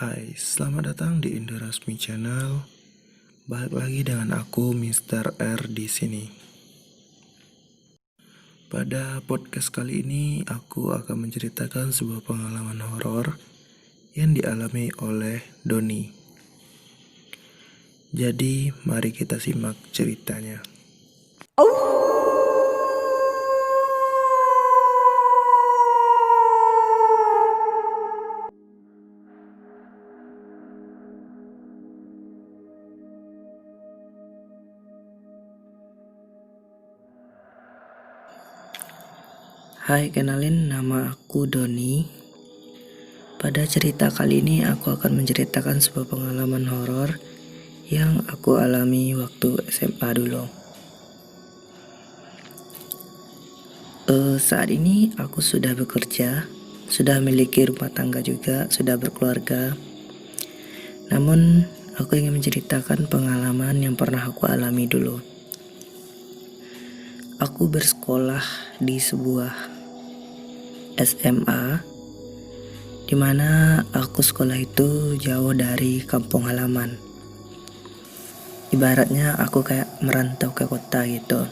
Hai, selamat datang di Indo Rasmi Channel. Balik lagi dengan aku, Mr. R di sini. Pada podcast kali ini, aku akan menceritakan sebuah pengalaman horor yang dialami oleh Doni. Jadi, mari kita simak ceritanya. Hai, kenalin, nama aku Doni. Pada cerita kali ini aku akan menceritakan sebuah pengalaman horor yang aku alami waktu SMA dulu. Saat ini aku sudah bekerja, sudah memiliki rumah tangga juga, sudah berkeluarga. Namun aku ingin menceritakan pengalaman yang pernah aku alami dulu. Aku bersekolah di sebuah SMA, dimana aku sekolah itu jauh dari kampung halaman. Ibaratnya aku kayak merantau ke kota gitu.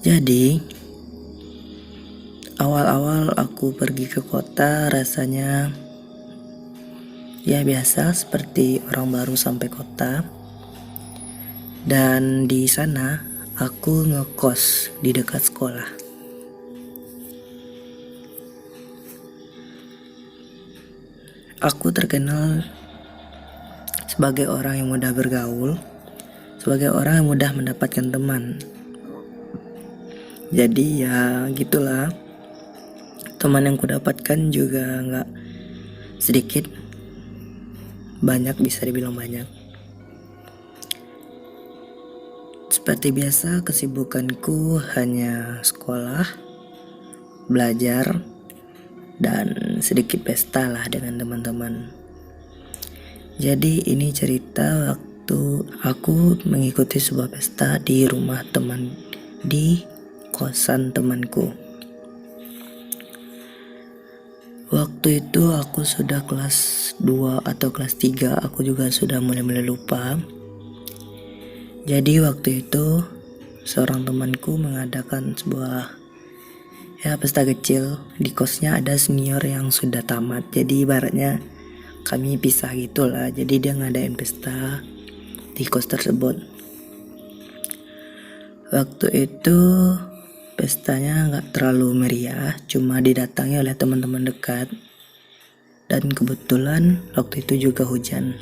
Jadi awal-awal aku pergi ke kota rasanya ya biasa seperti orang baru sampai kota. Dan di sana aku ngekos di dekat sekolah. Aku terkenal sebagai orang yang mudah bergaul, sebagai orang yang mudah mendapatkan teman. Jadi ya gitulah, teman yang kudapatkan juga nggak sedikit, banyak, bisa dibilang banyak. Seperti biasa, kesibukanku hanya sekolah, belajar, dan sedikit pesta lah dengan teman-teman. Jadi ini cerita waktu aku mengikuti sebuah pesta di rumah teman, di kosan temanku. Waktu itu aku sudah kelas 2 atau kelas 3, aku juga sudah mulai lupa. Jadi waktu itu seorang temanku mengadakan sebuah pesta kecil. Di kosnya ada senior yang sudah tamat, jadi ibaratnya kami pisah gitulah. Jadi dia ngadain pesta di kos tersebut. Waktu itu pestanya gak terlalu meriah, cuma didatangi oleh teman-teman dekat. Dan kebetulan waktu itu juga hujan.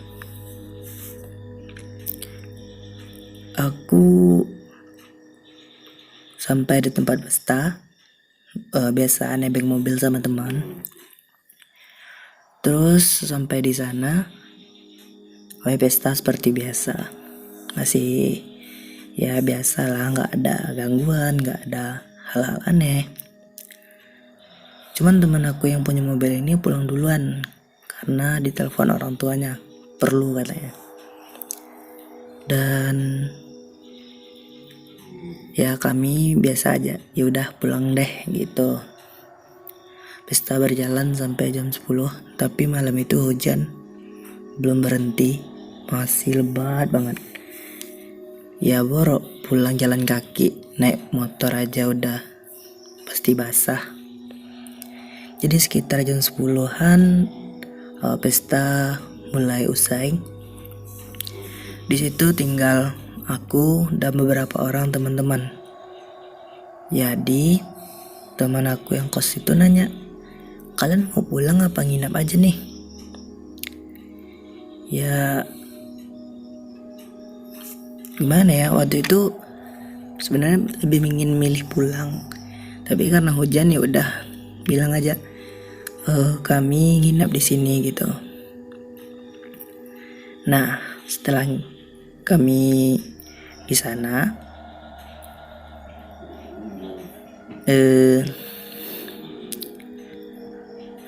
Aku sampai di tempat pesta, biasa nebeng mobil sama teman. Terus sampai di sana, pesta seperti biasa, masih ya biasa lah, nggak ada gangguan, nggak ada hal-hal aneh. Cuman teman aku yang punya mobil ini pulang duluan karena ditelepon orang tuanya, perlu katanya. Dan ya kami biasa aja, ya udah pulang deh gitu. Pesta berjalan sampai jam 10, tapi malam itu hujan belum berhenti, masih lebat banget. Ya borok pulang jalan kaki, naik motor aja udah pasti basah. Jadi sekitar jam 10-an pesta mulai usai. Di situ tinggal aku dan beberapa orang teman-teman. Jadi teman aku yang kos itu nanya, "Kalian mau pulang apa nginap aja nih?" Ya gimana ya, waktu itu sebenarnya lebih ingin milih pulang, tapi karena hujan ya udah bilang aja kami nginap di sini gitu. Nah, setelah kami di sana,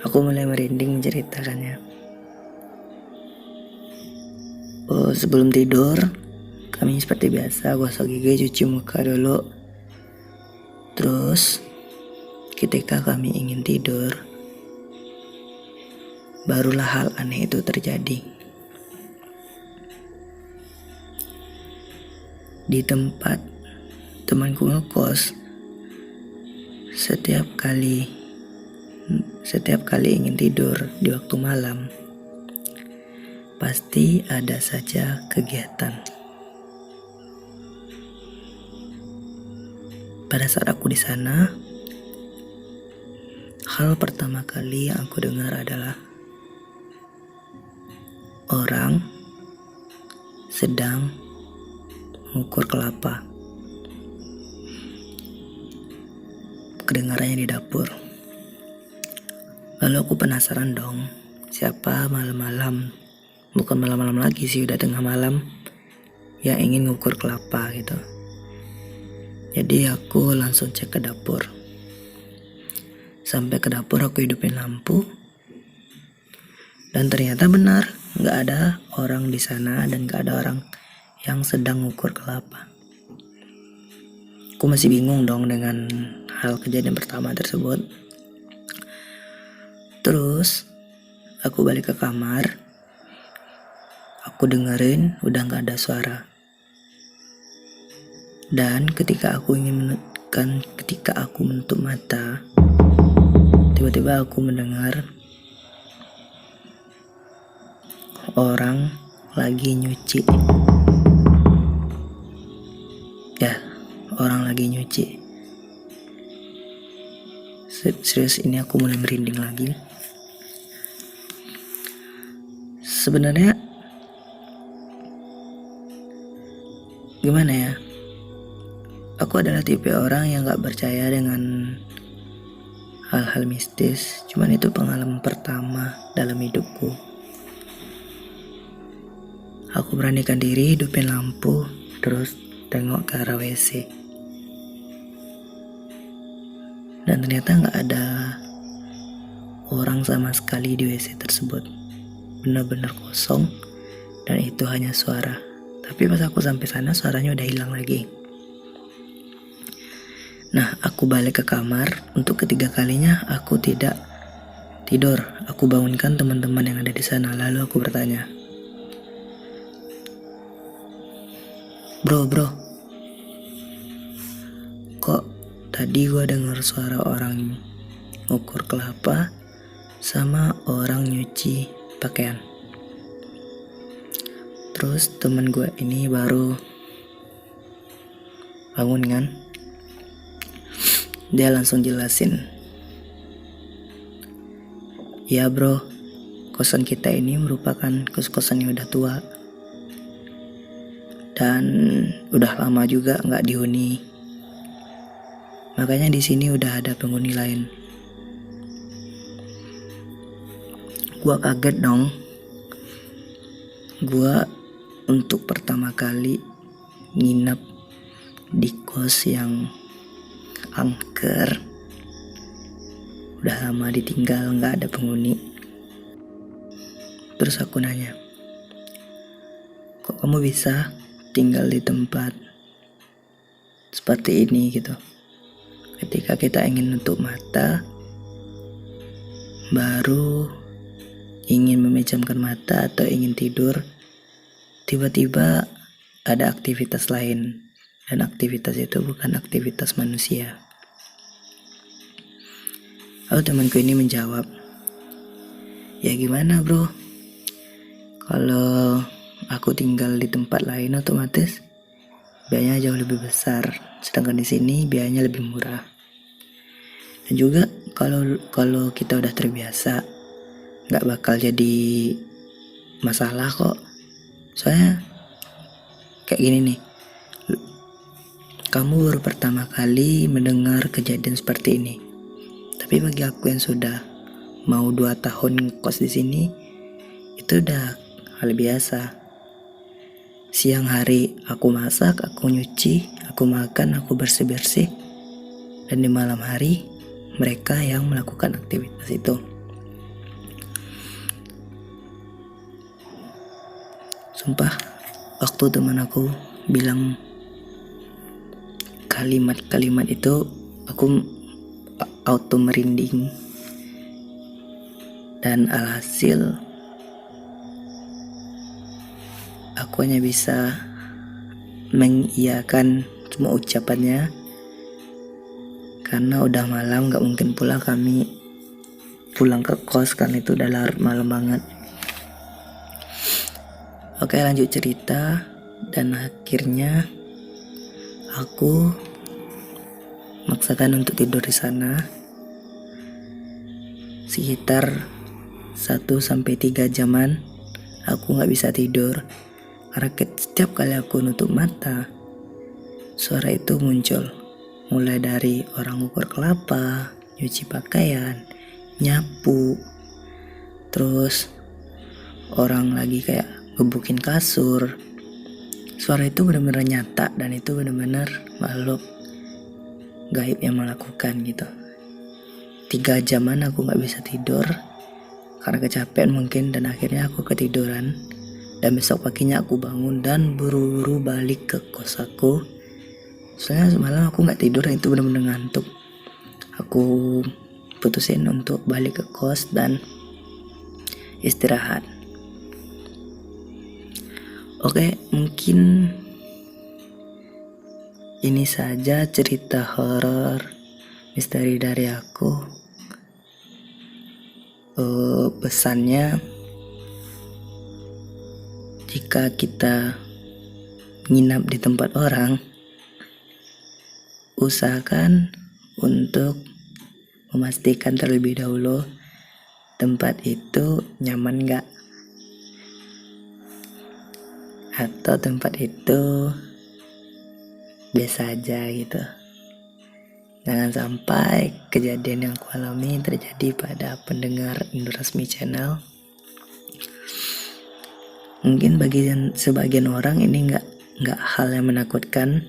aku mulai merinding menceritakannya. Sebelum tidur, kami seperti biasa gosok gigi, cuci muka dulu. Terus ketika kami ingin tidur, barulah hal aneh itu terjadi. Di tempat temanku ngekos, setiap kali ingin tidur di waktu malam, pasti ada saja kegiatan. Pada saat aku di sana, hal pertama kali yang aku dengar adalah orang sedang mengukur kelapa. Kedengarannya di dapur. Lalu aku penasaran dong, siapa malam-malam, bukan malam-malam lagi sih, udah tengah malam, yang ingin mengukur kelapa gitu. Jadi aku langsung cek ke dapur. Sampai ke dapur aku hidupin lampu. Dan ternyata benar, gak ada orang di sana dan gak ada orang yang sedang mengukur kelapa. Aku masih bingung dong dengan hal kejadian pertama tersebut. Terus aku balik ke kamar. Aku dengerin udah gak ada suara. Dan ketika aku menutup mata, tiba-tiba aku mendengar orang lagi nyuci. Ya, orang lagi nyuci. Serius, ini aku mulai merinding lagi. Sebenarnya gimana ya? Aku adalah tipe orang yang gak percaya dengan hal-hal mistis. Cuman itu pengalaman pertama dalam hidupku. Aku beranikan diri hidupin lampu, terus tengok ke arah WC. Dan ternyata gak ada orang sama sekali di WC tersebut. Benar-benar kosong, dan itu hanya suara. Tapi pas aku sampai sana, suaranya udah hilang lagi. Nah, aku balik ke kamar. Untuk ketiga kalinya aku tidak tidur. Aku bangunkan teman-teman yang ada di sana. Lalu aku bertanya, Bro, kok tadi gue dengar suara orang ngukur kelapa sama orang nyuci pakaian? Terus teman gue ini baru bangun kan. Dia langsung jelasin, ya bro, kosan kita ini merupakan kos-kosan yang udah tua. Dan udah lama juga gak dihuni. Makanya di sini udah ada penghuni lain. Gua kaget dong. Gua untuk pertama kali nginep di kos yang angker, udah lama ditinggal, gak ada penghuni. Terus aku nanya, kok kamu bisa tinggal di tempat seperti ini gitu? Ketika kita ingin nutup mata, baru ingin memejamkan mata atau ingin tidur, tiba-tiba ada aktivitas lain. Dan aktivitas itu bukan aktivitas manusia. Lalu temanku ini menjawab, ya gimana bro, kalau aku tinggal di tempat lain otomatis biayanya jauh lebih besar, sedangkan di sini biayanya lebih murah. Dan juga kalau kita udah terbiasa, nggak bakal jadi masalah kok. Soalnya kayak gini nih, kamu baru pertama kali mendengar kejadian seperti ini. Tapi bagi aku yang sudah mau 2 tahun kos di sini, itu udah hal biasa. Siang hari aku masak, aku nyuci, aku makan, aku bersih-bersih. Dan di malam hari mereka yang melakukan aktivitas itu. Sumpah, waktu teman aku bilang kalimat-kalimat itu, aku auto merinding. Dan alhasil aku hanya bisa mengiyakan cuma ucapannya, karena udah malam, gak mungkin pula kami pulang ke kos karena itu udah larut malam banget. Oke, lanjut cerita. Dan akhirnya aku maksakan untuk tidur di sana sekitar 1-3 jaman. Aku gak bisa tidur karena setiap kali aku nutup mata, suara itu muncul. Mulai dari orang ngukur kelapa, nyuci pakaian, nyapu, terus orang lagi kayak gebukin kasur. Suara itu benar-benar nyata dan itu benar-benar makhluk gaib yang melakukan gitu. 3 jaman aku gak bisa tidur karena kecapean mungkin, dan akhirnya aku ketiduran. Dan besok paginya aku bangun dan buru-buru balik ke kos aku. Soalnya semalam aku gak tidur dan itu benar-benar ngantuk. Aku putusin untuk balik ke kos dan istirahat. Oke, mungkin ini saja cerita horor misteri dari aku. Pesannya, jika kita nginap di tempat orang, usahakan untuk memastikan terlebih dahulu tempat itu nyaman gak, atau tempat itu biasa aja gitu. Jangan sampai kejadian yang aku alami terjadi pada pendengar Indorasmi Channel. Mungkin bagi sebagian orang ini nggak hal yang menakutkan,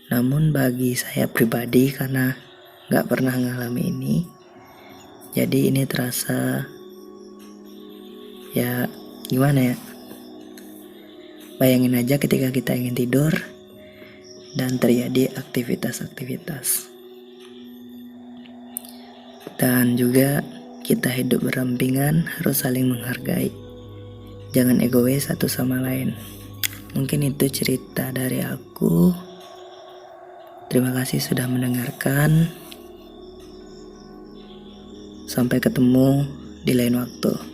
namun bagi saya pribadi karena nggak pernah ngalami ini, jadi ini terasa ya gimana ya. Bayangin aja ketika kita ingin tidur dan terjadi aktivitas-aktivitas. Dan juga kita hidup berdampingan, harus saling menghargai. Jangan egois satu sama lain. Mungkin itu cerita dari aku. Terima kasih sudah mendengarkan. Sampai ketemu di lain waktu.